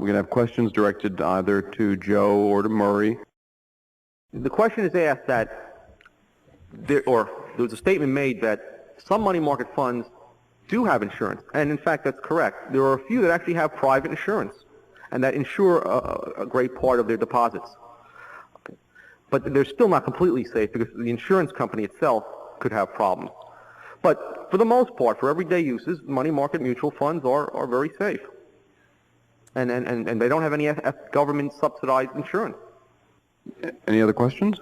We're going to have questions directed either to Joe or to Murray. The question is asked that, there was a statement made that some money market funds do have insurance, and in fact that's correct. There are a few that actually have private insurance, and that insure a great part of their deposits. But they're still not completely safe because the insurance company itself could have problems. But for the most part, for everyday uses, money market mutual funds are very safe. And they don't have any government subsidized insurance. Any other questions?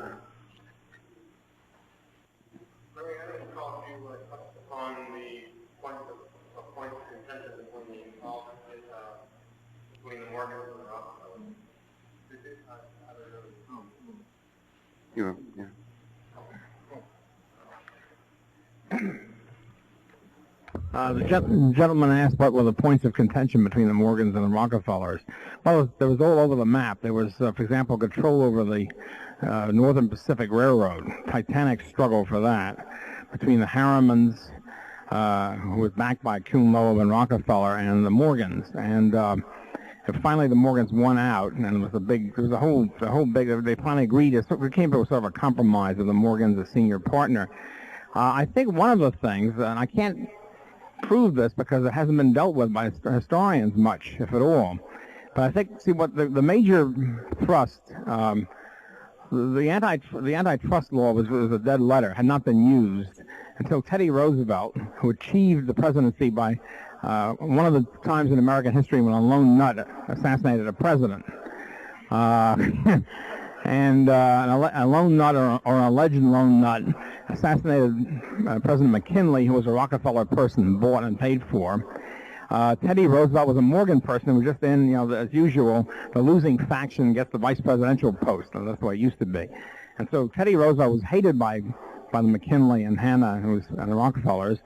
Yeah. The gentleman asked what were the points of contention between the Morgans and the Rockefellers. Well, there was all over the map. There was, for example, control over the Northern Pacific Railroad, titanic struggle for that, between the Harrimans, who was backed by Kuhn, Loeb, and Rockefeller, and the Morgans. And finally the Morgans won out, and it was they finally agreed. It came to a sort of a compromise of the Morgans as senior partner. I think one of the things, and I can't prove this because it hasn't been dealt with by historians much, if at all, but I think, see, what the major thrust, the antitrust law was a dead letter, had not been used until Teddy Roosevelt, who achieved the presidency by one of the times in American history when a lone nut assassinated a president. And a lone nut or an alleged lone nut assassinated President McKinley, who was a Rockefeller person, bought and paid for. Teddy Roosevelt was a Morgan person who was just in, as usual, the losing faction gets the vice presidential post, and that's the way it used to be. And so Teddy Roosevelt was hated by the McKinley and Hanna, and the Rockefellers.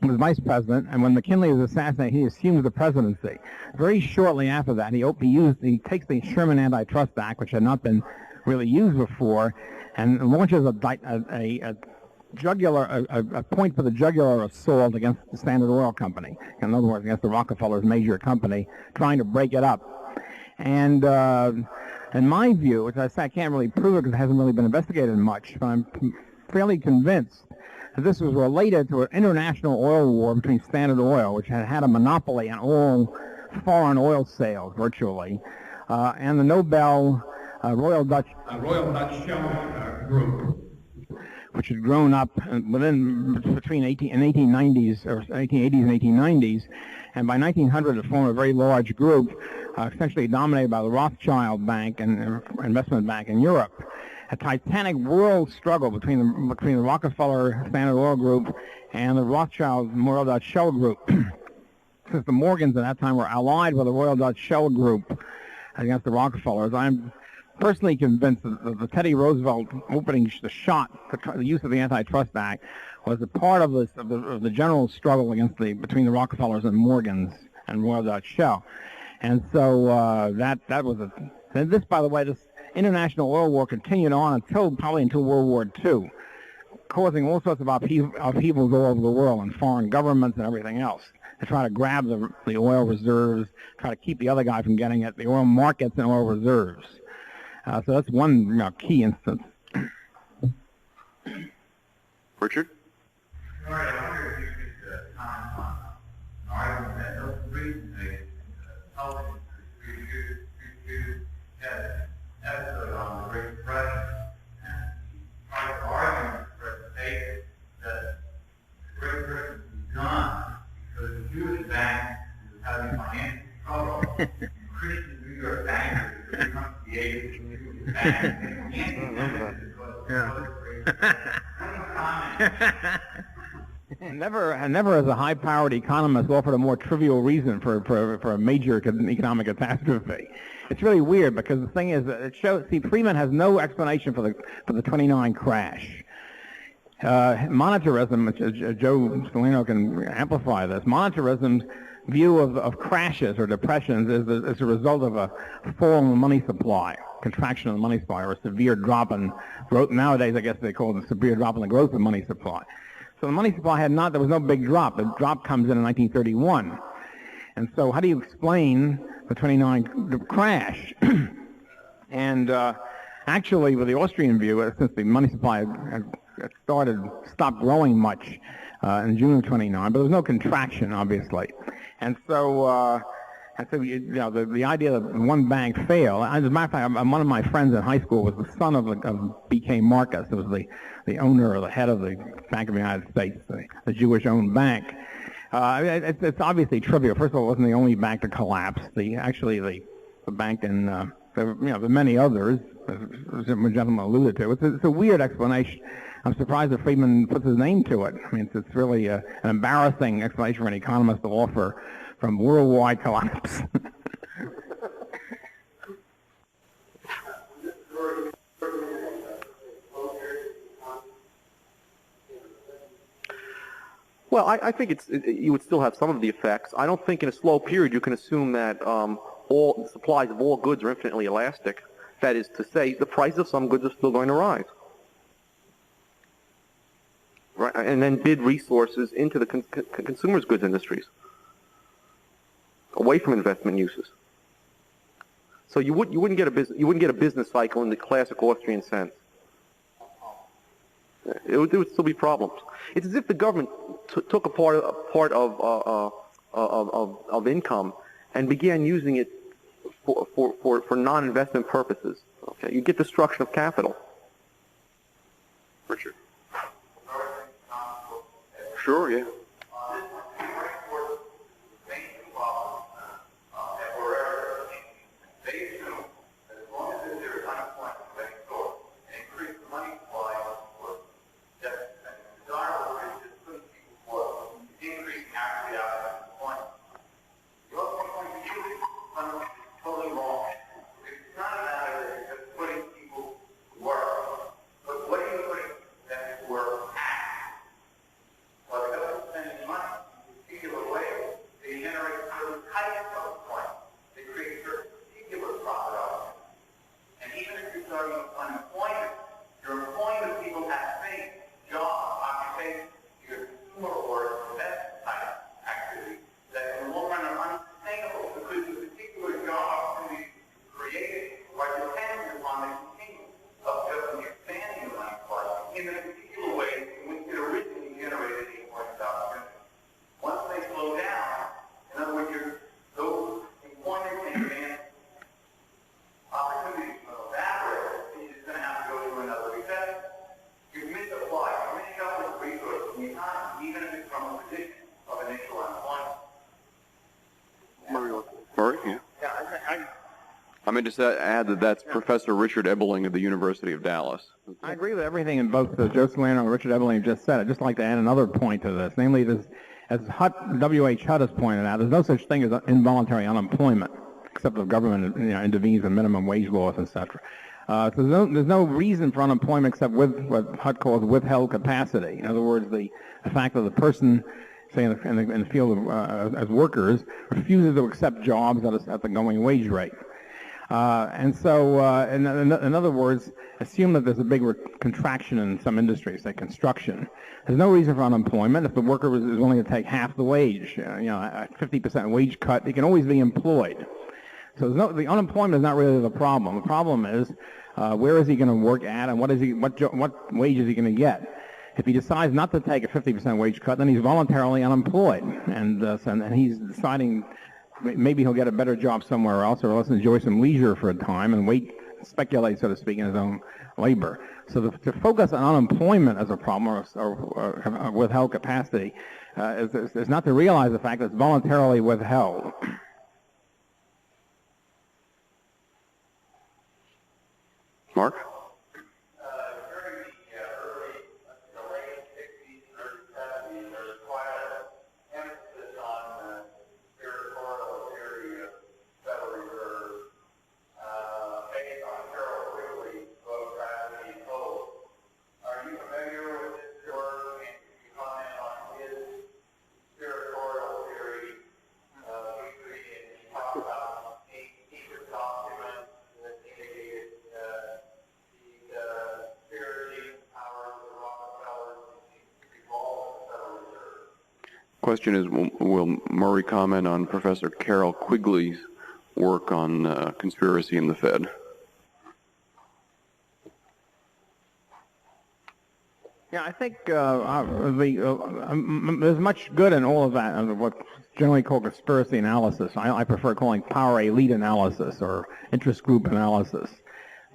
Was vice president, and when McKinley was assassinated, he assumed the presidency. Very shortly after that, he takes the Sherman Antitrust Act, which had not been really used before, and launches a point for the jugular assault against the Standard Oil Company. In other words, against the Rockefellers' major company, trying to break it up. And in my view, which I say I can't really prove it because it hasn't really been investigated much, but I'm fairly convinced that this was related to an international oil war between Standard Oil, which had a monopoly on all foreign oil sales, virtually, and the Nobel Royal Dutch Shell Group, which had grown up between 1880s and 1890s, and by 1900 it formed a very large group, essentially dominated by the Rothschild Bank and investment bank in Europe. A titanic world struggle between the Rockefeller Standard Oil Group and the Rothschild Royal Dutch Shell Group. Since the Morgans at that time were allied with the Royal Dutch Shell Group against the Rockefellers, I'm personally convinced that the Teddy Roosevelt opening the shot, the use of the Antitrust Act, was a part of the general struggle between the Rockefellers and Morgans and Royal Dutch Shell. And so that was and this, by the way, this international oil war continued on probably until World War II, causing all sorts of upheavals all over the world and foreign governments and everything else to try to grab the oil reserves, try to keep the other guy from getting it, the oil markets and oil reserves. So that's one key instance. Richard? All right, I wonder if you could comment on an argument that no reason they television episode on the Great Depression, and part of the argument for the state that the Great Depression was done because the Jewish bank was having financial trouble, and Christian New York bankers were coming to the aid of the Jewish bank. Never has a high-powered economist offered a more trivial reason for a major economic catastrophe. It's really weird because the thing is that it shows. See, Freeman has no explanation for the 29 crash. Monetarism, which Joe Salerno can amplify this. Monetarism's view of crashes or depressions is a result of a fall in the money supply, contraction of the money supply, or a severe drop in growth. Nowadays, I guess they call it a severe drop in the growth of money supply. So the money supply there was no big drop. The drop comes in 1931. And so how do you explain the 29 crash? And actually, with the Austrian view, since the money supply had stopped growing much in June of 29, but there was no contraction, obviously. And so, the idea that one bank failed, as a matter of fact, one of my friends in high school was the son of B.K. Marcus, who was the owner or the head of the Bank of the United States, the Jewish-owned bank. It's obviously trivial. First of all, it wasn't the only bank to collapse. The bank in there were many others, as the gentleman alluded to. It's a weird explanation. I'm surprised that Friedman puts his name to it. I mean, it's really an embarrassing explanation for an economist to offer from worldwide collapse. Well, I think you would still have some of the effects. I don't think in a slow period you can assume that all the supplies of all goods are infinitely elastic. That is to say, the price of some goods are still going to rise. Right, and then bid resources into the consumer's goods industries, away from investment uses. So you wouldn't get a business cycle in the classic Austrian sense. It would still be problems. It's as if the government took a part of income and began using it for non-investment purposes. Okay, you get destruction of capital. Richard. Sure, yeah. I mean, just add that that's Professor Richard Ebeling of the University of Dallas. I agree with everything in both Joe Salerno and Richard Ebeling just said. I'd just like to add another point to this, namely, as W.H. Hutt has pointed out, there's no such thing as involuntary unemployment, except if government intervenes in minimum wage laws, etc. So there's no reason for unemployment except with what Hutt calls withheld capacity. In other words, the fact that the person, say in the field of, as workers, refuses to accept jobs at the going wage rate. And so, in other words, assume that there's a big contraction in some industries, say construction. There's no reason for unemployment. If the worker is willing to take half the wage, a 50% wage cut, he can always be employed. So the unemployment is not really the problem. The problem is where is he going to work at, and what wage is he going to get? If he decides not to take a 50% wage cut, then he's voluntarily unemployed, and he's deciding maybe he'll get a better job somewhere else, or let's enjoy some leisure for a time and speculate, so to speak, in his own labor. So to focus on unemployment as a problem or withheld capacity is not to realize the fact that it's voluntarily withheld. Mark? Question is, will Murray comment on Professor Carol Quigley's work on conspiracy in the Fed? Yeah, I think there's much good in all of that, what's generally called conspiracy analysis. I prefer calling power elite analysis or interest group analysis.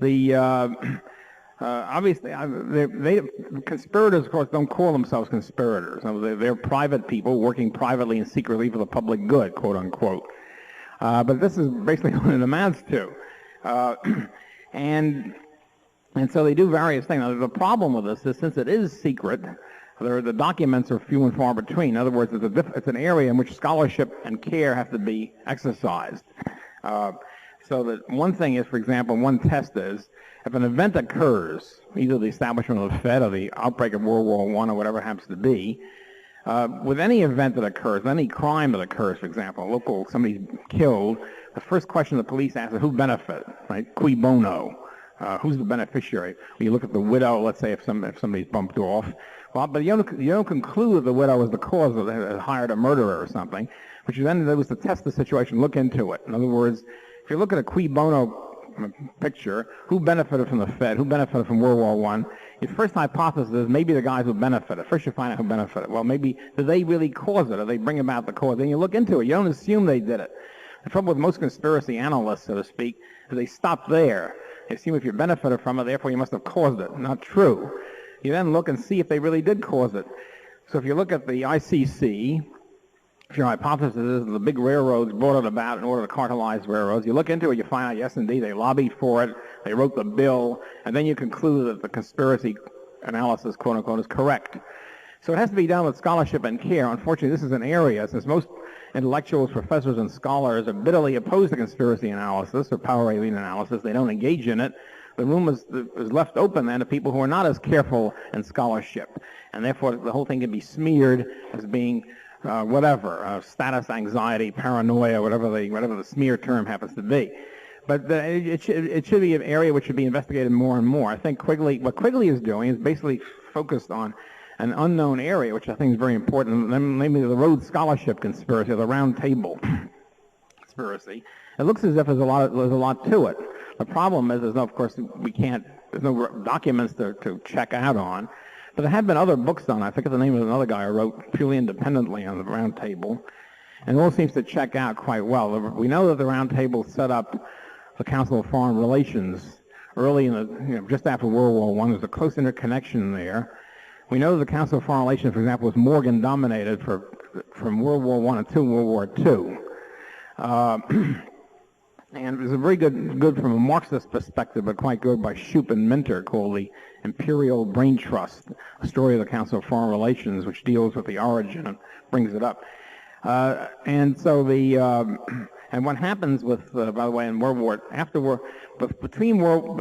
The obviously, conspirators, of course, don't call themselves conspirators. They're private people working privately and secretly for the public good, quote unquote. But this is basically what it amounts to. And so they do various things. Now, the problem with this is, since it is secret, the documents are few and far between. In other words, it's an area in which scholarship and care have to be exercised. So that one thing is, for example, one test is, if an event occurs, either the establishment of the Fed or the outbreak of World War I or whatever it happens to be, with any event that occurs, any crime that occurs, for example, somebody's killed, the first question the police ask is, who benefited, right? Cui bono? Who's the beneficiary? Well, you look at the widow, let's say if somebody's bumped off. Well, but you don't conclude that the widow was the cause of it, hired a murderer or something. What you then do is to test the situation, look into it. In other words, if you look at a cui bono picture, who benefited from the Fed, who benefited from World War I, your first hypothesis is maybe the guys who benefited. First you find out who benefited. Well, maybe, did they really cause it, or they bring about the cause? Then you look into it. You don't assume they did it. The trouble with most conspiracy analysts, so to speak, is they stop there. They assume if you benefited from it, therefore you must have caused it. Not true. You then look and see if they really did cause it. So if you look at the ICC, if your hypothesis is the big railroads brought it about in order to cartelize railroads, you look into it, you find out, yes, indeed, they lobbied for it, they wrote the bill, and then you conclude that the conspiracy analysis, quote unquote, is correct. So it has to be done with scholarship and care. Unfortunately, this is an area, since most intellectuals, professors, and scholars are bitterly opposed to conspiracy analysis or power elite analysis. They don't engage in it. The room is left open then to people who are not as careful in scholarship, and therefore the whole thing can be smeared as being status anxiety, paranoia, whatever the smear term happens to be. But it should be an area which should be investigated more and more. I think what Quigley is doing is basically focused on an unknown area, which I think is very important, namely the Rhodes Scholarship conspiracy, or the Round Table conspiracy. It looks as if there's a lot to it. The problem is, there's no documents to check out on. But there have been other books done. I forget the name of another guy who wrote purely independently on the Round Table, and it all seems to check out quite well. We know that the Round Table set up the Council of Foreign Relations early in just after World War I. There's a close interconnection there. We know that the Council of Foreign Relations, for example, was Morgan-dominated from World War I until World War II. And it was a very good from a Marxist perspective, but quite good by Shoup and Minter, called the Imperial Brain Trust, a story of the Council of Foreign Relations, which deals with the origin and brings it up. And so and what happens with, by the way, in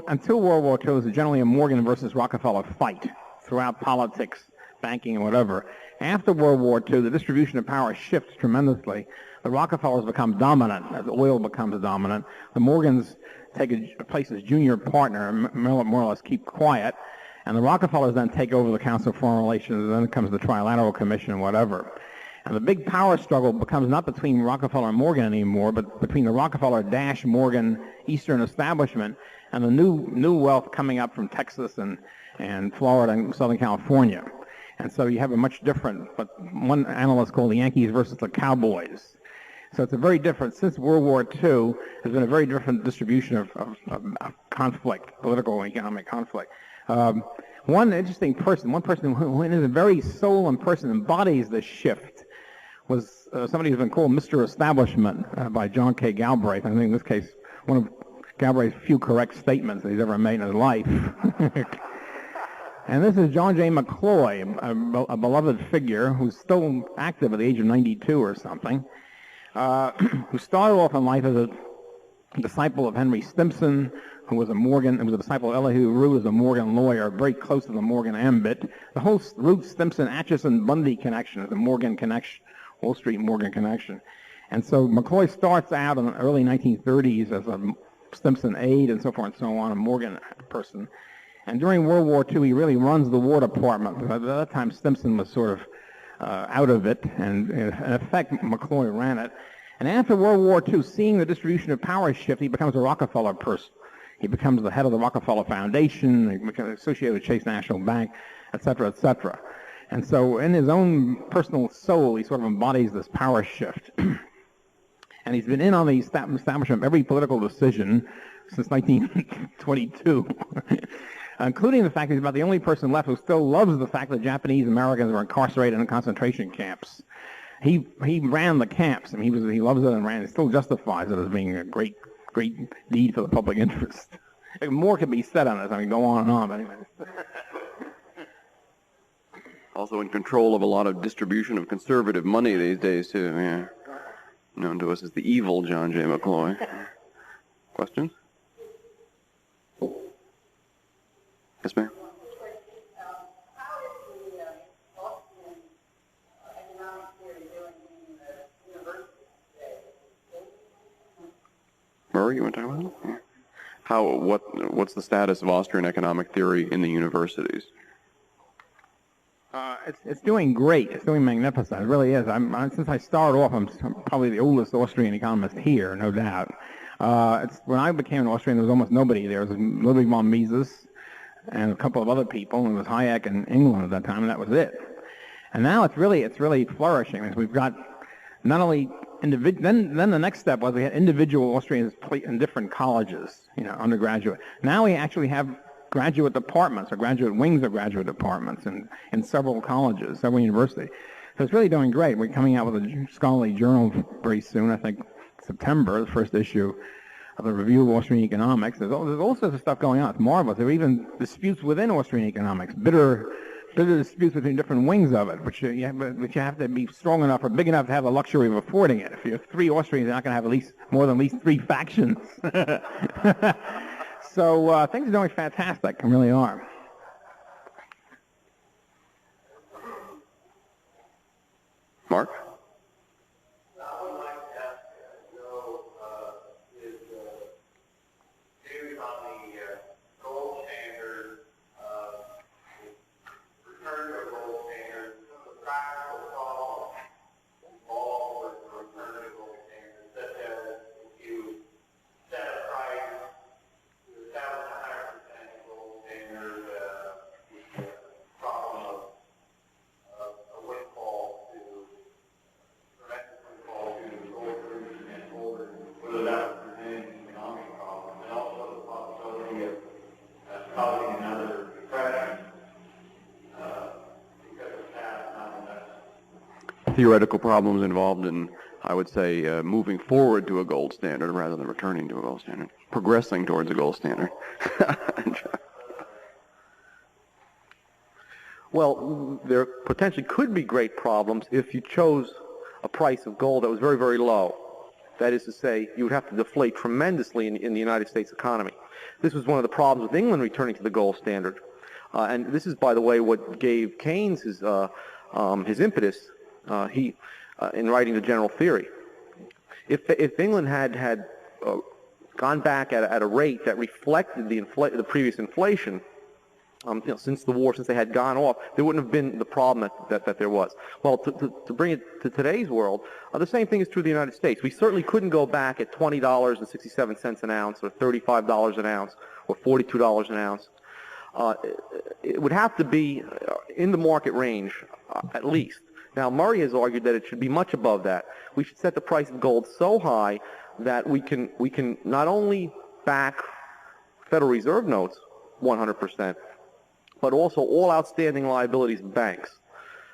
until World War II, is generally a Morgan versus Rockefeller fight throughout politics, banking, and whatever. After World War II, the distribution of power shifts tremendously. The Rockefellers become dominant as oil becomes dominant. The Morgans take a place as junior partner and more or less keep quiet. And the Rockefellers then take over the Council of Foreign Relations, and then comes the Trilateral Commission and whatever. And the big power struggle becomes not between Rockefeller and Morgan anymore, but between the Rockefeller-Morgan Eastern establishment and the new wealth coming up from Texas and Florida and Southern California. And so you have a much different, what one analyst called the Yankees versus the Cowboys. So it's a very different, since World War II, there's been a very different distribution of conflict, political and economic conflict. One interesting person, who in his very soul and person embodies this shift, was somebody who's been called Mr. Establishment by John K. Galbraith. I think in this case, one of Galbraith's few correct statements that he's ever made in his life. And this is John J. McCloy, a beloved figure who's still active at the age of 92 or something, who started off in life as a disciple of Henry Stimson, who was a disciple of Elihu Root, who was a Morgan lawyer, very close to the Morgan ambit. The whole Root, Stimson, Atchison, Bundy connection is the Morgan connection, Wall Street Morgan connection. And so McCloy starts out in the early 1930s as a Stimson aide and so forth and so on, a Morgan person. And during World War II, he really runs the War Department. At that time, Stimson was sort of out of it, and in effect, McCloy ran it. And after World War II, seeing the distribution of power shift, he becomes a Rockefeller person. He becomes the head of the Rockefeller Foundation, he becomes associated with Chase National Bank, et cetera, et cetera. And so in his own personal soul, he sort of embodies this power shift. And he's been in on the establishment of every political decision since 1922, including the fact that he's about the only person left who still loves the fact that Japanese Americans were incarcerated in concentration camps. He ran the camps, and he loves it and ran. He still justifies it as being a great deed for the public interest. More could be said on this. I mean, go on and on. But anyway. Also in control of a lot of distribution of conservative money these days too. Yeah. Known to us as the evil John J. McCloy. Questions? Yes, ma'am. Murray, you want to talk about it? Yeah. What's the status of Austrian economic theory in the universities? It's doing great. It's doing magnificent. It really is. Since I started off, I'm probably the oldest Austrian economist here, no doubt. When I became an Austrian, there was almost nobody. There was Ludwig von Mises and a couple of other people, and it was Hayek in England at that time, and that was it. And now it's really flourishing. We've got not only then the next step was we had individual Austrians in different colleges, undergraduate. Now we actually have graduate departments or graduate wings of graduate departments in several colleges, several universities. So it's really doing great. We're coming out with a scholarly journal very soon, I think September, the first issue of the Review of Austrian Economics. There's all sorts of stuff going on. It's marvelous. There are even disputes within Austrian economics, bitter disputes between different wings of it, which you have to be strong enough or big enough to have the luxury of affording it. If you have three Austrians, you're not going to have more than at least three factions. So things are doing fantastic, they really are. Mark? I would like to ask Joe his views on the gold standard, return to a gold standard, some of the practical problems involved with the return to a gold standard, such as if you set a price to establish a 100% gold standard, the problem of a windfall to prevent the windfall to gold producers and holders, whether that would present an economic problem, and also the possibility of causing another depression because of past non-investment. Theoretical problems involved in, I would say, moving forward to a gold standard rather than returning to a gold standard. Progressing towards a gold standard. Well, there potentially could be great problems if you chose a price of gold that was very, very low. That is to say, you would have to deflate tremendously in the United States economy. This was one of the problems with England returning to the gold standard. And this is, by the way, what gave Keynes his impetus in writing the general theory. If England had gone back at a rate that reflected the previous inflation, since the war, since they had gone off, there wouldn't have been the problem that there was. Well, to bring it to today's world, the same thing is true of the United States. We certainly couldn't go back at $20.67 an ounce, or $35 an ounce, or $42 an ounce. It would have to be in the market range, at least. Now, Murray has argued that it should be much above that. We should set the price of gold so high that we can not only back Federal Reserve notes 100%, but also all outstanding liabilities of banks.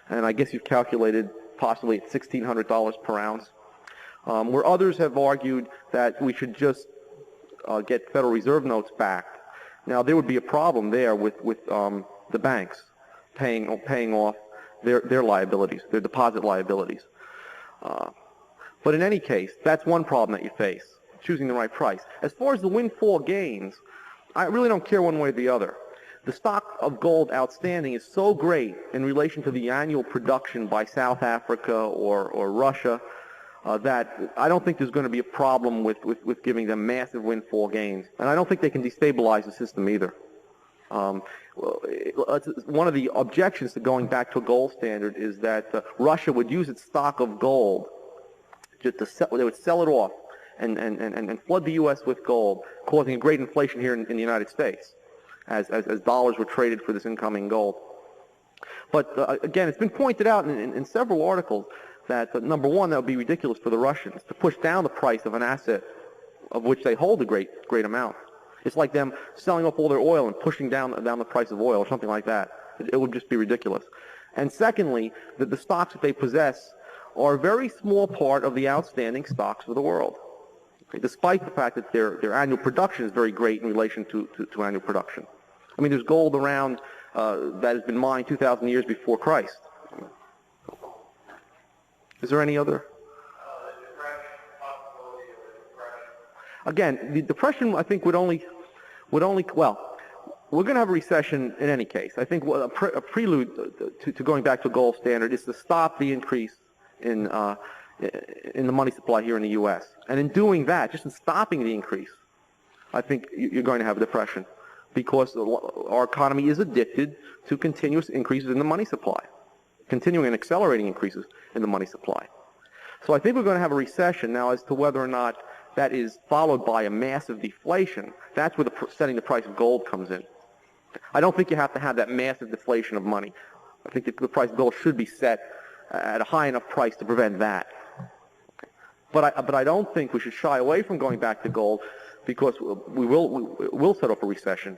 And I guess you've calculated possibly at $1,600 per ounce. Where others have argued that we should just get Federal Reserve notes backed. Now, there would be a problem there with the banks paying off their liabilities, their deposit liabilities. But in any case, that's one problem that you face, choosing the right price. As far as the windfall gains, I really don't care one way or the other. The stock of gold outstanding is so great in relation to the annual production by South Africa or Russia that I don't think there's going to be a problem with giving them massive windfall gains. And I don't think they can destabilize the system either. One of the objections to going back to a gold standard is that Russia would use its stock of gold to sell, they would sell it off and flood the U.S. with gold, causing a great inflation here in the United States as dollars were traded for this incoming gold. But again, it's been pointed out in several articles that, number one, that would be ridiculous for the Russians to push down the price of an asset of which they hold a great amount. It's like them selling off all their oil and pushing down the price of oil or something like that. It would just be ridiculous. And secondly, the stocks that they possess are a very small part of the outstanding stocks of the world, okay, despite the fact that their annual production is very great in relation to annual production. I mean, there's gold around that has been mined 2,000 years before Christ. Is there any other? Again, the depression, I think, would only, well, we're going to have a recession in any case. I think a prelude to going back to a gold standard is to stop the increase in the money supply here in the U.S. And in doing that, just in stopping the increase, I think you're going to have a depression because our economy is addicted to continuous increases in the money supply, continuing and accelerating increases in the money supply. So I think we're going to have a recession. Now, as to whether or not that is followed by a massive deflation, that's where setting the price of gold comes in. I don't think you have to have that massive deflation of money. I think the price of gold should be set at a high enough price to prevent that. But I don't think we should shy away from going back to gold because we will set off a recession.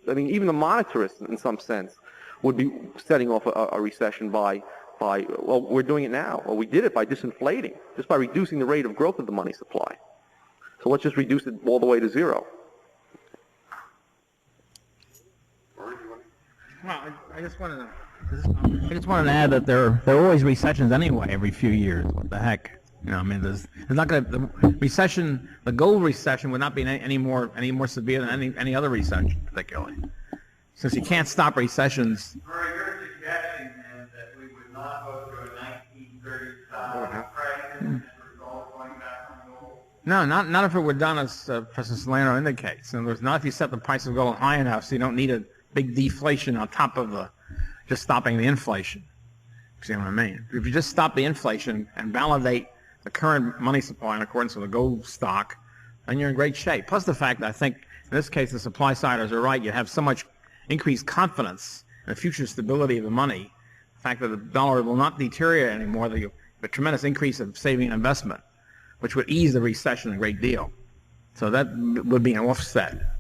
I mean, even the monetarists, in some sense, would be setting off a recession by, well, we're doing it now. Well, we did it by disinflating, just by reducing the rate of growth of the money supply. So let's just reduce it all the way to zero. Well, I just wanted to add that there are always recessions anyway every few years. What the heck? You know, I mean, there's not going to, the recession, the gold recession would not be any more severe than any other recession, particularly. Since you can't stop recessions. You're suggesting then that we would not go through a 1930s crisis and result going back on gold? No, not if it were done as Professor Salerno indicates. In other words, not if you set the price of gold high enough so you don't need a big deflation on top of just stopping the inflation. See what I mean? If you just stop the inflation and validate the current money supply in accordance with the gold stock, then you're in great shape. Plus the fact that I think in this case the supply siders are right. You have so much increased confidence in the future stability of the money, the fact that the dollar will not deteriorate anymore, the tremendous increase of saving and investment, which would ease the recession a great deal. So that would be an offset.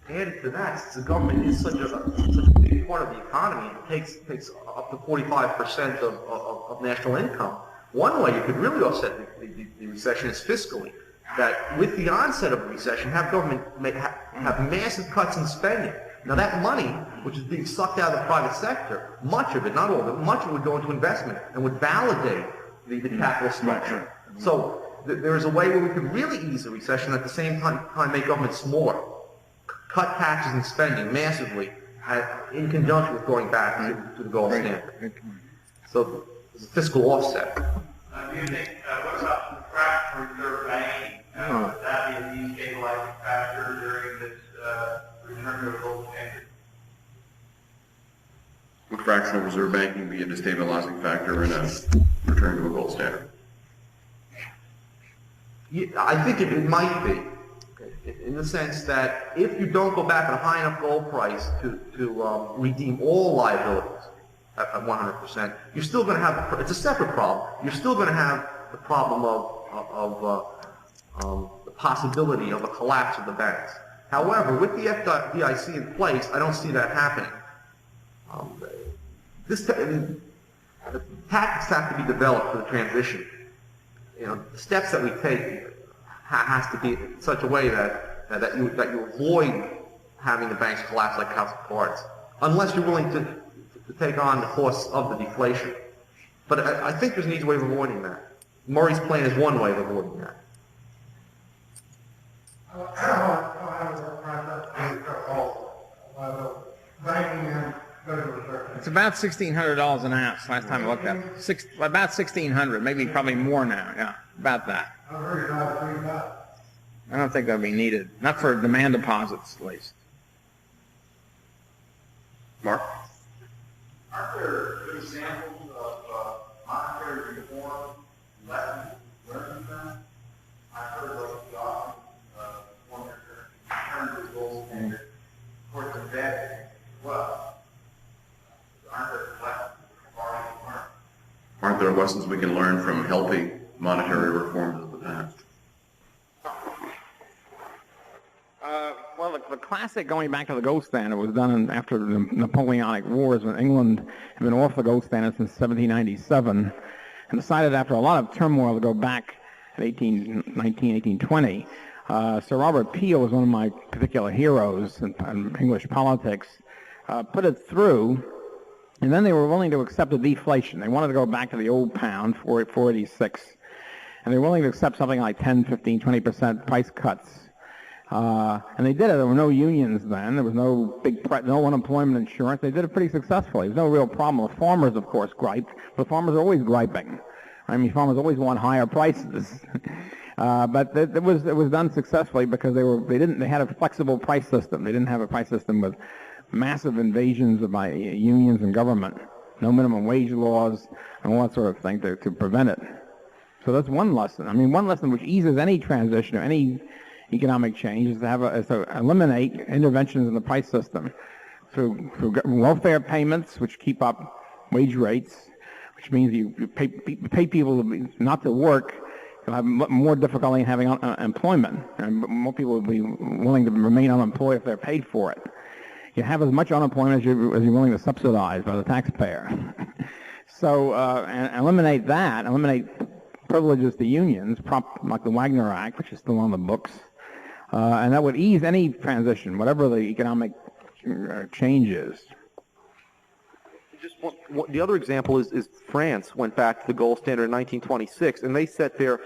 Added to that, since the government is such a big part of the economy, it takes up to 45% of national income. One way you could really offset the recession is fiscally. That with the onset of a recession, have government have massive cuts in spending. Now that money, which is being sucked out of the private sector, much of it, not all of it, much of it would go into investment and would validate the capital structure. So there is a way where we could really ease the recession at the same time make government smaller. Cut taxes and spending massively in conjunction with going back to the gold standard. So it's a fiscal offset. Do you think, what about the fractional reserve banking? Would that be a destabilizing factor during this return to a gold standard? Would fractional reserve banking be a destabilizing factor in a return to a gold standard? Yeah, I think it might be. In the sense that if you don't go back at a high enough gold price to redeem all liabilities at 100%, you're still going to have, it's a separate problem, you're still going to have the problem of the possibility of a collapse of the banks. However, with the FDIC in place, I don't see that happening. The tactics have to be developed for the transition. You know, the steps that we take has to be in such a way that you avoid having the banks collapse like a house of cards, unless you're willing to take on the costs of the deflation. But I think there's an easy way of avoiding that. Murray's plan is one way of avoiding that. It's about $1,600 an ounce. Last time I looked at it, about $1,600, maybe probably more now. Yeah, about that. I don't think that'll be needed, not for demand deposits at least. Mark? Aren't there good examples of monetary reform and lessons learned from them? I've heard those often when they're turned to the gold standard towards the debt as well. Aren't there lessons already learned? Aren't there lessons we can learn from healthy monetary reforms of the past? Well, the classic going back to the gold standard was done after the Napoleonic Wars, when England had been off the gold standard since 1797 and decided after a lot of turmoil to go back in 1820. Sir Robert Peel was one of my particular heroes in English politics, put it through, and then they were willing to accept the deflation. They wanted to go back to the old pound, 486, and they were willing to accept something like 10, 15, 20% price cuts. And they did it. There were no unions then. There was no no unemployment insurance. They did it pretty successfully. There was no real problem. The farmers, of course, griped. But farmers are always griping. I mean, farmers always want higher prices. But it was done successfully because they had a flexible price system. They didn't have a price system with massive invasions by unions and government. No minimum wage laws and all that sort of thing to prevent it. So that's one lesson. I mean, one lesson which eases any transition or any economic change is to eliminate interventions in the price system through welfare payments, which keep up wage rates, which means you pay people not to work. You'll have more difficulty in having employment, and more people will be willing to remain unemployed if they're paid for it. You have as much unemployment as you're willing to subsidize by the taxpayer. So and eliminate privileges to unions, like the Wagner Act, which is still on the books. And that would ease any transition, whatever the economic change is. Just the other example is France went back to the gold standard in 1926, and they set their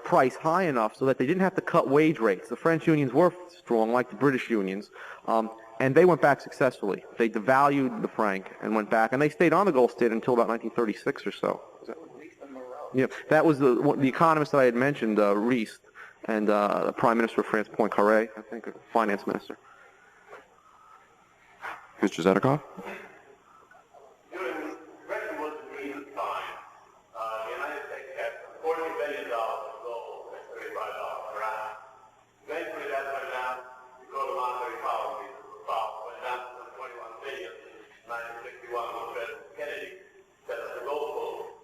price high enough so that they didn't have to cut wage rates. The French unions were strong, like the British unions, and they went back successfully. They devalued the franc and went back, and they stayed on the gold standard until about 1936 or so. Yeah, that was the economist that I had mentioned, Reist. And the Prime Minister of France, Poincaré, I think, or Finance Minister. Mr. Zadikoff? During Bretton Woods agreement time, the United States had $40 billion of gold at $35 per ounce. Eventually that went down because of monetary policies. Went down to $21 billion in 1961 when President Kennedy set up the gold pool.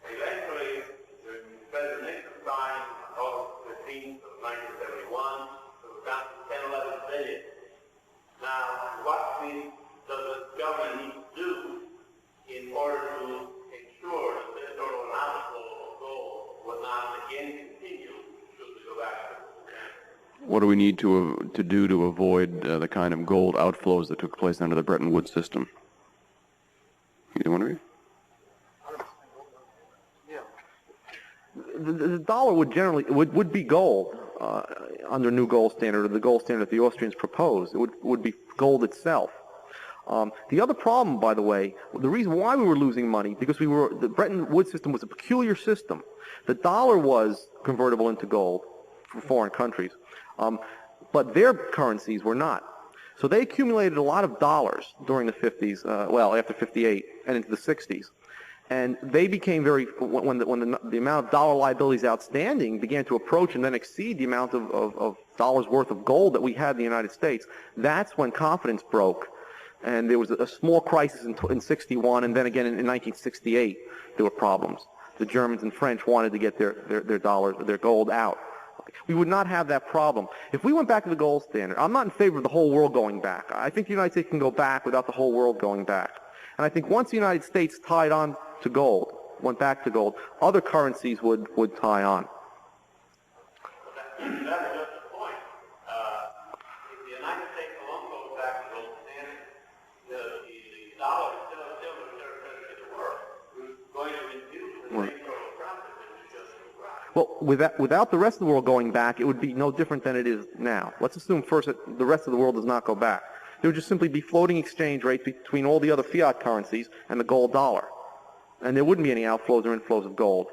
Eventually, President Nixon signed August 15th of 1971, it was down to 10, 11 billion. Now, what does the government need to do in order to ensure that this sort of an outflow of gold will not again continue should we go back to the What do we need to do to avoid the kind of gold outflows that took place under the Bretton Woods system? Either one of you? The dollar would be gold under new gold standard, or the gold standard that the Austrians proposed. It would be gold itself. The other problem, by the way, the reason why we were losing money, because the Bretton Woods system was a peculiar system. The dollar was convertible into gold for foreign countries, but their currencies were not. So they accumulated a lot of dollars during the 50s, after 58 and into the 60s. And they became when the amount of dollar liabilities outstanding began to approach and then exceed the amount of dollars worth of gold that we had in the United States, that's when confidence broke. And there was a small crisis in 61, and then again in 1968 there were problems. The Germans and French wanted to get their gold out. We would not have that problem. If we went back to the gold standard, I'm not in favor of the whole world going back. I think the United States can go back without the whole world going back. And I think once the United States tied on to gold, went back to gold, other currencies would tie on. That's just the point. If the United States alone goes back to gold standard, the dollar is still the reserve currency of the world. We're going to reduce the same sort of profit that we just described. Well, without the rest of the world going back, it would be no different than it is now. Let's assume first that the rest of the world does not go back. There would just simply be floating exchange rates between all the other fiat currencies and the gold dollar. And there wouldn't be any outflows or inflows of gold.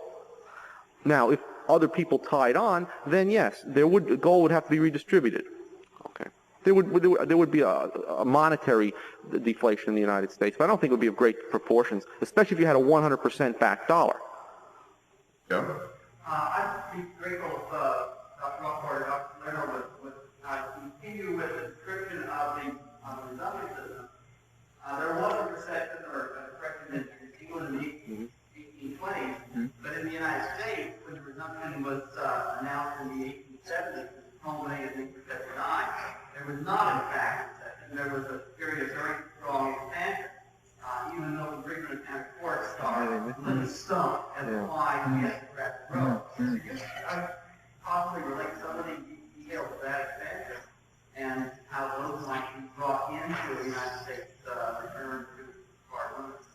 Now, if other people tied on, then yes, gold would have to be redistributed. Okay. there would be a monetary deflation in the United States, but I don't think it would be of great proportions, especially if you had a 100% backed dollar. Yeah. I'd be grateful if Dr. Rothbard and Dr. Salerno would continue with the description of the resumption system. There was a recession or a depression in England in the 1820s, but in the United States, when the resumption was announced in the 1870s, culminated in 1879, there was not, in fact, a recession. There was a period of very strong expansion, even though the rigorous and court started limit stump as applied to the aristocratic growth. Could you possibly relate some of the details of that expansion and how those might be brought into the United States return to hard limits?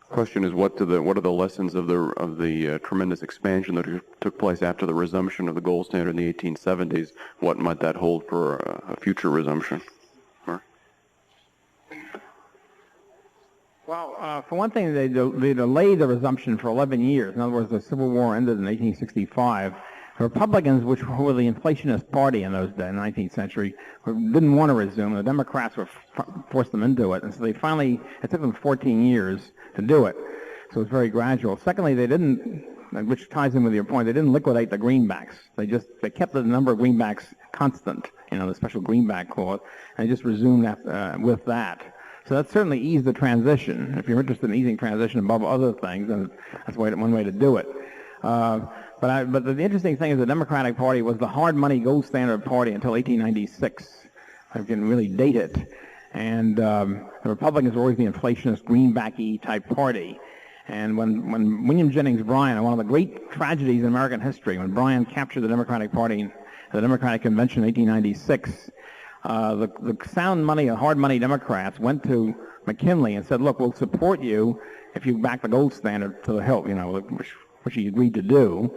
Question is, what are the lessons of the tremendous expansion that took place after the resumption of the gold standard in the 1870s? What might that hold for a future resumption? Mark? Well, for one thing, they delayed the resumption for 11 years. In other words, the Civil War ended in 1865. The Republicans, which were the inflationist party in those days, in the 19th century, didn't want to resume. The Democrats forced them into it, and so it took them 14 years to do it. So it was very gradual. Secondly, they didn't, which ties in with your point, they didn't liquidate the greenbacks. They kept the number of greenbacks constant, the special greenback clause, and they just resumed with that. So that certainly eased the transition. If you're interested in easing transition above other things, then that's one way to do it. But the interesting thing is the Democratic Party was the hard money gold standard party until 1896. I can really date it. And the Republicans were always the inflationist, greenbacky type party. And when William Jennings Bryan, one of the great tragedies in American history, when Bryan captured the Democratic Party at the Democratic Convention in 1896, the sound money, hard money Democrats went to McKinley and said, look, we'll support you if you back the gold standard to the hilt, which he agreed to do.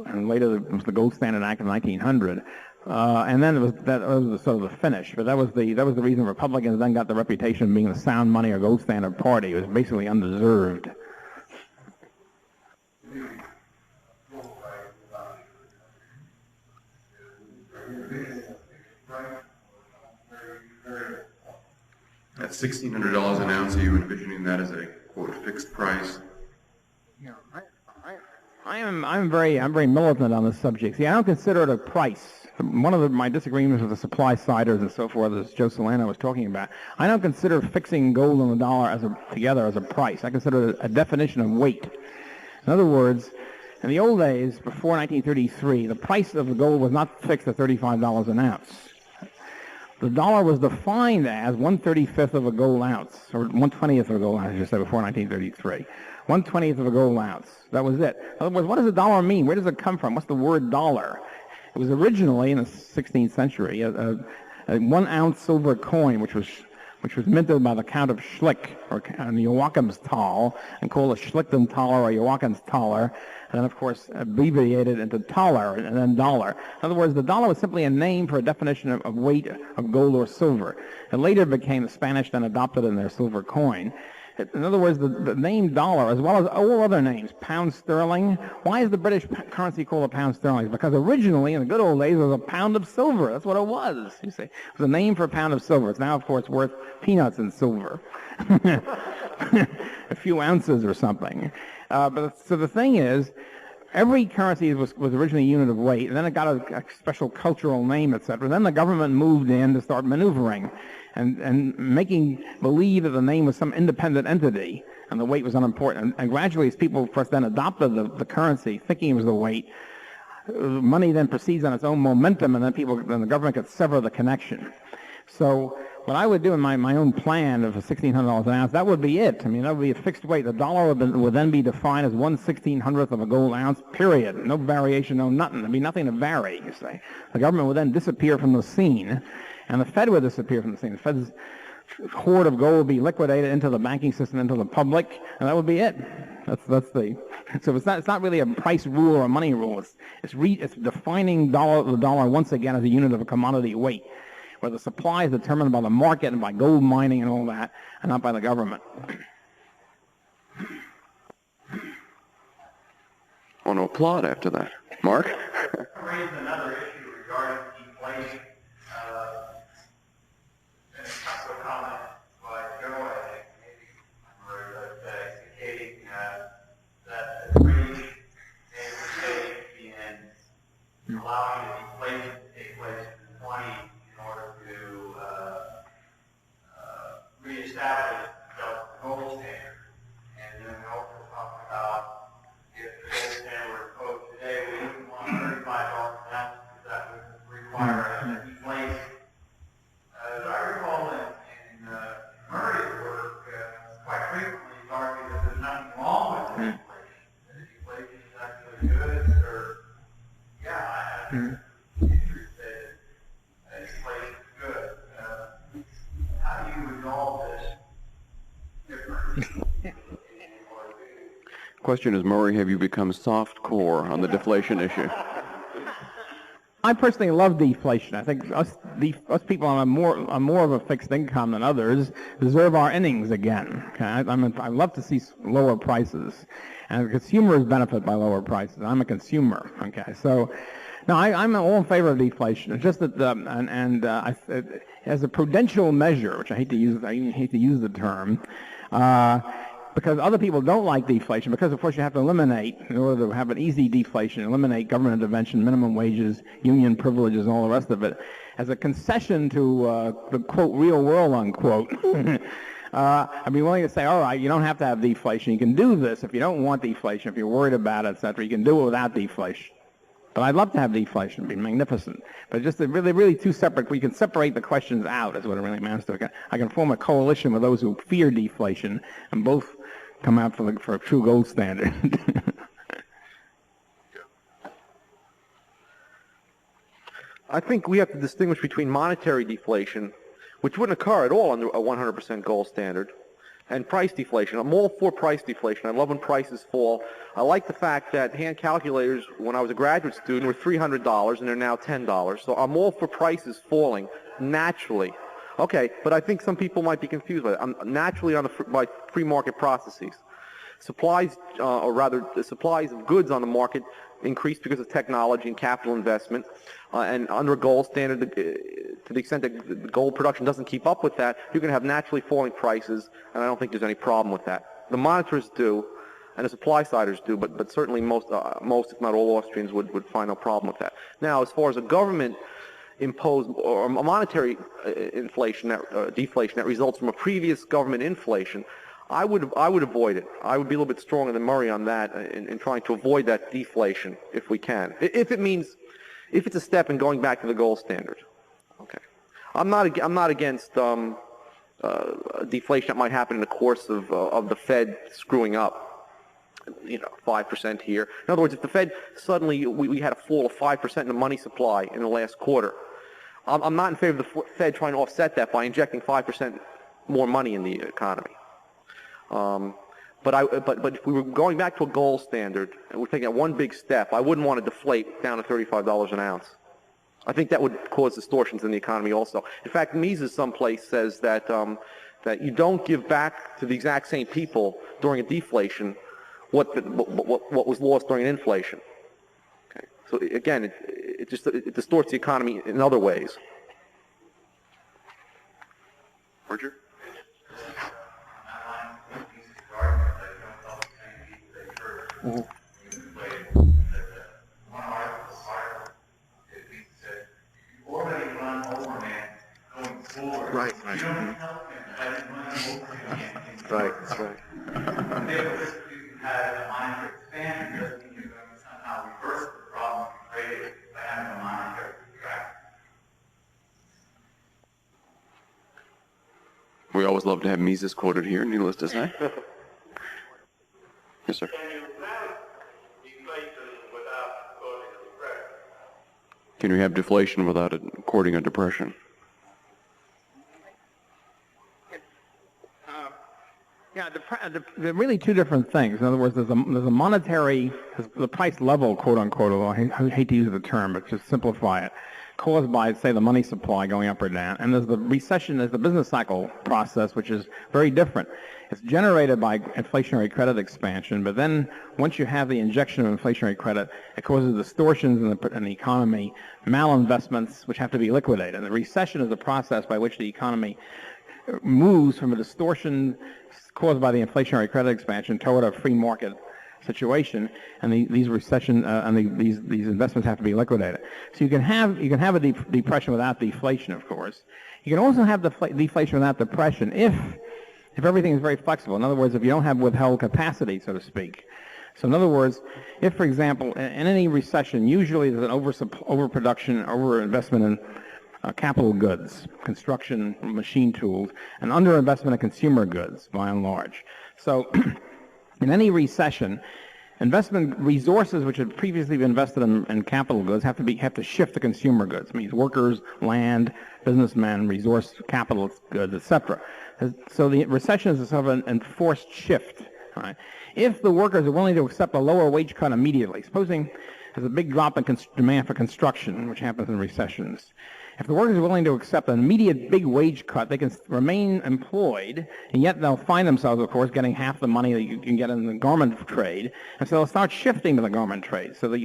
And later it was the Gold Standard Act of 1900. And then that was sort of the finish. But that was the reason Republicans then got the reputation of being the sound money or gold standard party. It was basically undeserved. At $1,600 an ounce, are you envisioning that as a quote fixed price? Yeah, I'm very militant on this subject. See, I don't consider it a price. One of my disagreements with the supply siders and so forth, as Joe Salerno was talking about, I don't consider fixing gold and the dollar together as a price. I consider it a definition of weight. In other words, in the old days, before 1933, the price of the gold was not fixed at $35 an ounce. The dollar was defined as 1/35th of a gold ounce, or 1/20th of a gold ounce, I should say, before 1933. 1/20th of a gold ounce. That was it. In other words, what does a dollar mean? Where does it come from? What's the word dollar? It was originally, in the 16th century, a 1 ounce silver coin, which was minted by the Count of Schlick, or Joachimsthal, and called a Schlichtenthaler or Joachimsthaler, and then, of course, abbreviated into thaler and then dollar. In other words, the dollar was simply a name for a definition of weight of gold or silver. It later became, the Spanish then adopted in their silver coin. In other words, the name dollar, as well as all other names, pound sterling. Why is the British currency called a pound sterling? Because originally, in the good old days, it was a pound of silver. That's what it was. You see, it was a name for a pound of silver. It's now, of course, worth peanuts in silver, a few ounces or something. So the thing is, every currency was originally a unit of weight, and then it got a special cultural name, etc. Then the government moved in to start maneuvering and making believe that the name was some independent entity and the weight was unimportant. And gradually, as people first then adopted the currency, thinking it was the weight, money then proceeds on its own momentum, and then the government could sever the connection. So what I would do in my own plan of $1,600 an ounce, that would be it. I mean, that would be a fixed weight. The dollar would then be defined as 1/1600th of a gold ounce, period. No variation, no nothing. There'd be nothing to vary, you say. The government would then disappear from the scene, and the Fed would disappear from the scene. The Fed's hoard of gold would be liquidated into the banking system, into the public, and that would be it. So it's not really a price rule or a money rule. It's defining the dollar once again as a unit of a commodity weight, where the supply is determined by the market and by gold mining and all that, and not by the government. I want to applaud after that. Mark? Raise another issue regarding deflation. good, or, yeah, I think teachers say inflation is good. How do you resolve this difference? Question is, Murray, have you become soft core on the deflation issue? I personally love deflation. I think us people on more of a fixed income than others deserve our innings again. Okay? I love to see lower prices, and consumers benefit by lower prices. I'm a consumer. Okay, so no, I'm all in favor of deflation. It's just that as a prudential measure, which I hate to use the term. Because other people don't like deflation, because of course you have to eliminate, in order to have an easy deflation, eliminate government intervention, minimum wages, union privileges, and all the rest of it, as a concession to the, quote, real world, unquote. I'd be willing to say, all right, you don't have to have deflation. You can do this if you don't want deflation, if you're worried about it, etc. You can do it without deflation. But I'd love to have deflation. It'd be magnificent. But just really two separate, we can separate the questions out, is what it really amounts to. I can form a coalition with those who fear deflation, and both come out for a true gold standard. I think we have to distinguish between monetary deflation, which wouldn't occur at all under a 100% gold standard, and price deflation. I'm all for price deflation. I love when prices fall. I like the fact that hand calculators, when I was a graduate student, were $300 and they're now $10. So I'm all for prices falling naturally. Okay, but I think some people might be confused by that. I'm naturally by free market processes. Supplies, or rather, the supplies of goods on the market increase because of technology and capital investment. And under a gold standard, to the extent that gold production doesn't keep up with that, you're going to have naturally falling prices, and I don't think there's any problem with that. The monitors do, and the supply-siders do, but certainly most, if not all, Austrians would find no problem with that. Now, as far as a government imposed or a monetary inflation, deflation that results from a previous government inflation, I would avoid it. I would be a little bit stronger than Murray on that in trying to avoid that deflation if we can. If it's a step in going back to the gold standard. Okay. I'm not against deflation that might happen in the course of the Fed screwing up. 5% here. In other words, if the Fed suddenly we had a fall of 5% in the money supply in the last quarter, I'm not in favor of the Fed trying to offset that by injecting 5% more money in the economy. But if we were going back to a gold standard and we're taking that one big step, I wouldn't want to deflate down to $35 an ounce. I think that would cause distortions in the economy also. In fact, Mises someplace says that that you don't give back to the exact same people during a deflation what was lost during an inflation. Okay. So again, it distorts the economy in other ways. Roger? Mm-hmm. Right. Right. That's right. Had a monetary expansion doesn't mean you're going to somehow reverse the problem created by having a monetary contraction. We always love to have Mises quoted here, needless to say. Yes, sir. Can you have deflation without causing a depression? Can you have deflation without it courting a depression? Yeah, they're really two different things. In other words, there's a monetary, the price level, quote unquote, although I hate to use the term, but just simplify it, caused by, say, the money supply going up or down. And there's the recession, there's the business cycle process, which is very different. It's generated by inflationary credit expansion, but then once you have the injection of inflationary credit, it causes distortions in the economy, malinvestments, which have to be liquidated. And the recession is the process by which the economy moves from a distortion caused by the inflationary credit expansion toward a free market situation, and these recession these investments have to be liquidated. So you can have a depression without deflation, of course. You can also have deflation without depression if everything is very flexible. In other words, if you don't have withheld capacity, so to speak. So in other words, if, for example, in any recession, usually there's an overproduction, overinvestment in capital goods, construction, machine tools, and underinvestment in consumer goods, by and large. So in any recession, investment resources which had previously been invested in capital goods have to shift to consumer goods. It means workers, land, businessmen, resource capital goods, etc. So the recession is a sort of an enforced shift. Right? If the workers are willing to accept a lower wage cut immediately, supposing there's a big drop in demand for construction, which happens in recessions, if the workers are willing to accept an immediate big wage cut, they can remain employed, and yet they'll find themselves, of course, getting half the money that you can get in the garment trade, and so they'll start shifting to the garment trade, so that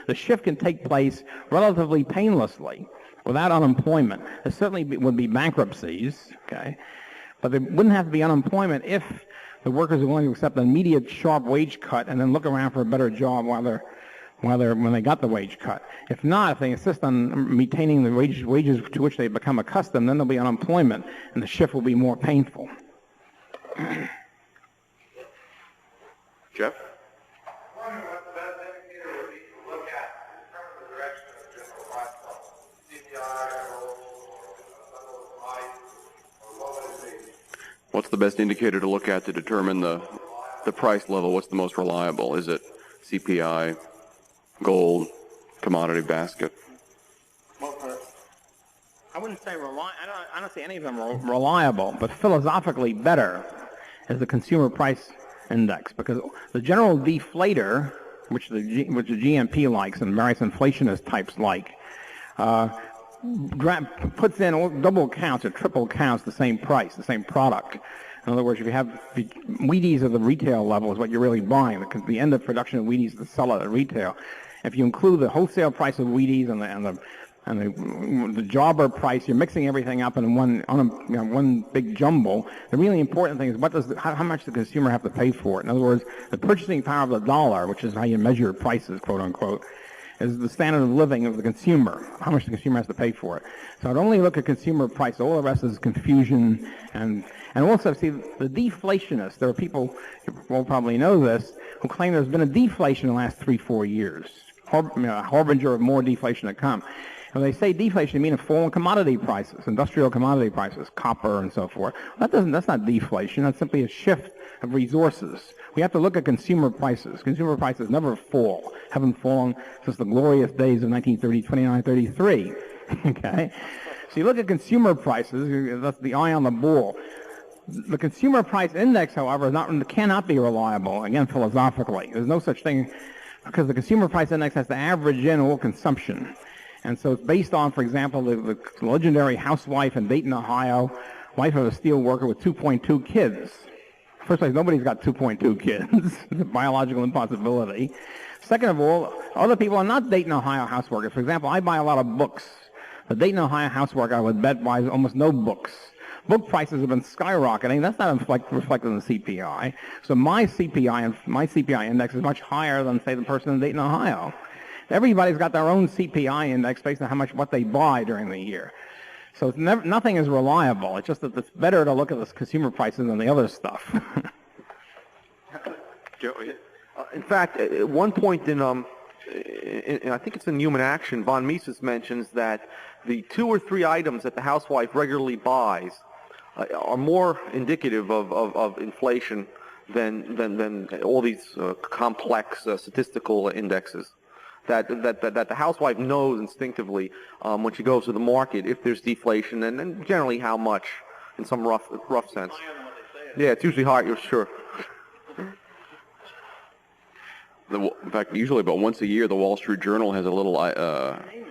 the shift can take place relatively painlessly, without unemployment. There certainly would be bankruptcies, okay, but there wouldn't have to be unemployment if the workers are willing to accept an immediate sharp wage cut and then look around for a better job when they got the wage cut. If not, if they insist on maintaining the wages to which they become accustomed, then there'll be unemployment, and the shift will be more painful. Jeff? I wonder what the best indicator would be to look at in terms of the direction of general price level, CPI, or level of price, or what would it be? What's the best indicator to look at to determine the price level? What's the most reliable? Is it CPI, gold, commodity basket? Well, I wouldn't say I don't see any of them reliable, but philosophically better is the consumer price index, because the general deflator, which the GMP likes and various inflationist types like, puts in double counts or triple counts the same price, the same product. In other words, if you have the Wheaties at the retail level is what you're really buying, because the end of production of Wheaties is to sell it at retail. If you include the wholesale price of Wheaties and the jobber price, you're mixing everything up in one big jumble. The really important thing is how much the consumer have to pay for it. In other words, the purchasing power of the dollar, which is how you measure prices, quote unquote, is the standard of living of the consumer, how much the consumer has to pay for it. So I'd only look at consumer price. All the rest is confusion. And also, see, the deflationists, there are people, you will probably know this, who claim there's been a deflation in the last 3-4 years, a harbinger of more deflation to come. When they say deflation, they mean a fall in commodity prices, industrial commodity prices, copper and so forth. That's not deflation. That's simply a shift of resources. We have to look at consumer prices. Consumer prices never fall, haven't fallen since the glorious days of 1930, 29, 33. Okay? So you look at consumer prices, that's the eye on the ball. The consumer price index, however, cannot be reliable, again, philosophically. There's no such thing, because the consumer price index has to average in all consumption. And so it's based on, for example, the legendary housewife in Dayton, Ohio, wife of a steel worker with 2.2 kids. First place, nobody's got 2.2 kids. It's a biological impossibility. Second of all, other people are not Dayton, Ohio houseworkers. For example, I buy a lot of books. The Dayton, Ohio houseworker, I would bet, buys almost no books. Book prices have been skyrocketing. That's not reflected in the CPI. So my CPI index is much higher than, say, the person in Dayton, Ohio. Everybody's got their own CPI index based on what they buy during the year. So it's nothing is reliable. It's just that it's better to look at the consumer prices than the other stuff. In fact, at one point in I think it's in Human Action, von Mises mentions that the 2 or 3 items that the housewife regularly buys are more indicative of inflation than all these complex statistical indexes. That the housewife knows instinctively when she goes to the market if there's deflation, and generally how much in some rough sense. Yeah, it's usually higher, you're sure. In fact, usually about once a year, the Wall Street Journal has a little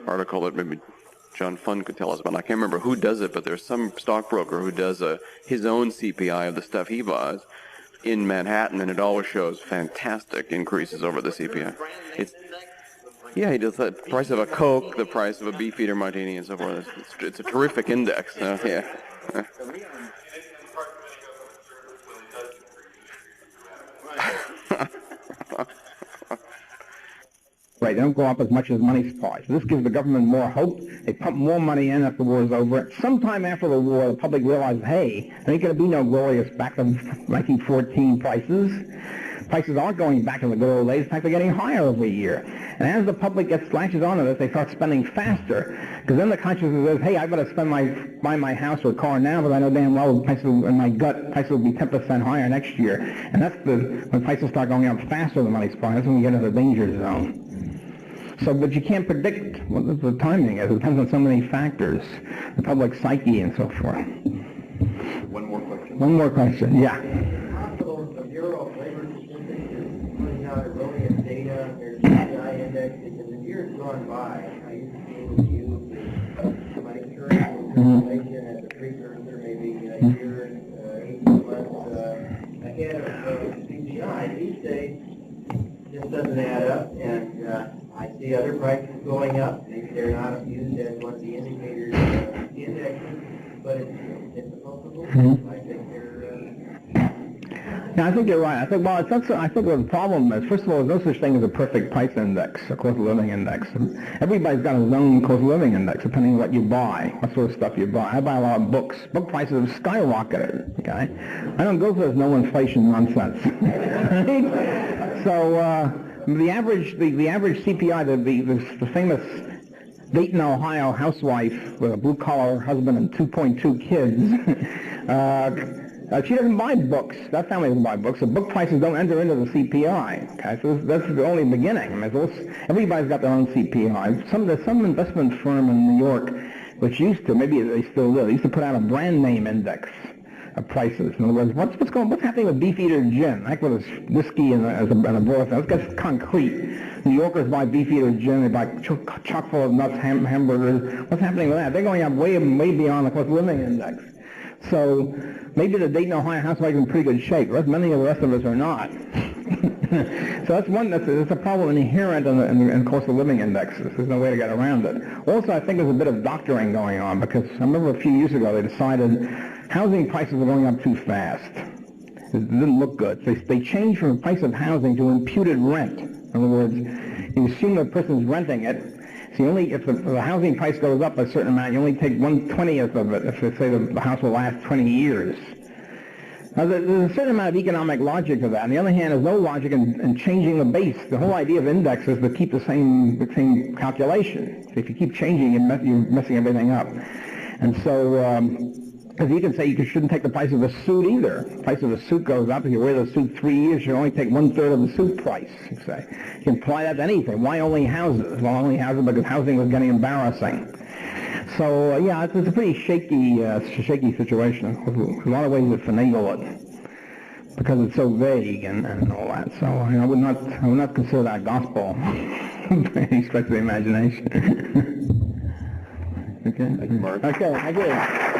article that maybe John Fund could tell us about. I can't remember who does it, but there's some stockbroker who does his own CPI of the stuff he buys in Manhattan, and it always shows fantastic increases over the CPI. Yeah, he does the price of a Coke, the price of a Beefeater Martini, and so forth. It's a terrific index. Yeah. Right, they don't go up as much as money supplies. This gives the government more hope. They pump more money in after the war is over. Sometime after the war, the public realizes, hey, there ain't going to be no glorious back to 1914 prices. prices aren't going back to the good old days. In fact, they're getting higher every year. And as the public latches onto this, they start spending faster. Because then the consciousness says, hey, I better buy my house or car now, but I know damn well prices in my gut, prices will be 10% higher next year. And that's when prices start going up faster than money supply. That's when we get into the danger zone. So, but you can't predict what the timing is. It depends on so many factors, the public psyche and so forth. One more question. One more question, yeah. Hospitals, the Bureau of Labor Statistics is putting out erroneous data on their CPI index because in years gone by, I used to be able to use my insurance information as a precursor, maybe a year and 18 months ahead of CPI. These days, this doesn't add up, and I see other prices going up. Maybe they're not used as one of the indicators indexes, but it's supposed to move. I think they're... Yeah, I think you're right. I think what the problem is, first of all, there's no such thing as a perfect price index, a cost of living index. Everybody's got his own cost of living index, depending on what you buy, what sort of stuff you buy. I buy a lot of books. Book prices have skyrocketed, okay? I don't go for this no inflation nonsense. Right? So, the average CPI, the famous Dayton, Ohio housewife with a blue-collar husband and 2.2 kids, she doesn't buy books. That family doesn't buy books. So book prices don't enter into the CPI. Okay, so that's the only beginning. I mean, everybody's got their own CPI. Some investment firm in New York, which used to, maybe they still do, they used to put out a brand name index of prices. In other words, what's happening with Beefeater gin? Like with this whiskey and a broth. Let's get concrete. New Yorkers buy Beefeater gin. They buy chock full of nuts, hamburgers. What's happening with that? They're going up way beyond the cost of living index. So maybe the Dayton, Ohio housewife is in pretty good shape. Many of the rest of us are not. So that's a problem inherent in cost of living indexes. There's no way to get around it. Also, I think there's a bit of doctoring going on, because I remember a few years ago they decided housing prices were going up too fast. It didn't look good. So they changed from the price of housing to imputed rent. In other words, you assume the person's renting it. So if the housing price goes up a certain amount, you only take 1/20th of it if they say the house will last 20 years. Now, there's a certain amount of economic logic to that. On the other hand, there's no logic in changing the base. The whole idea of index is to keep the same calculation. So if you keep changing, you're messing everything up. And so, because you can say you shouldn't take the price of a suit either. The price of a suit goes up. If you wear the suit 3 years, you only take 1/3 of the suit price, you say. You can apply that to anything. Why only houses? Well, only houses because housing was getting embarrassing. So, yeah, it's a pretty shaky situation. There's a lot of ways to finagle it because it's so vague and all that. So, I would not consider that gospel by any stretch of the imagination. Okay? Thank you, Mark. Okay, thank you.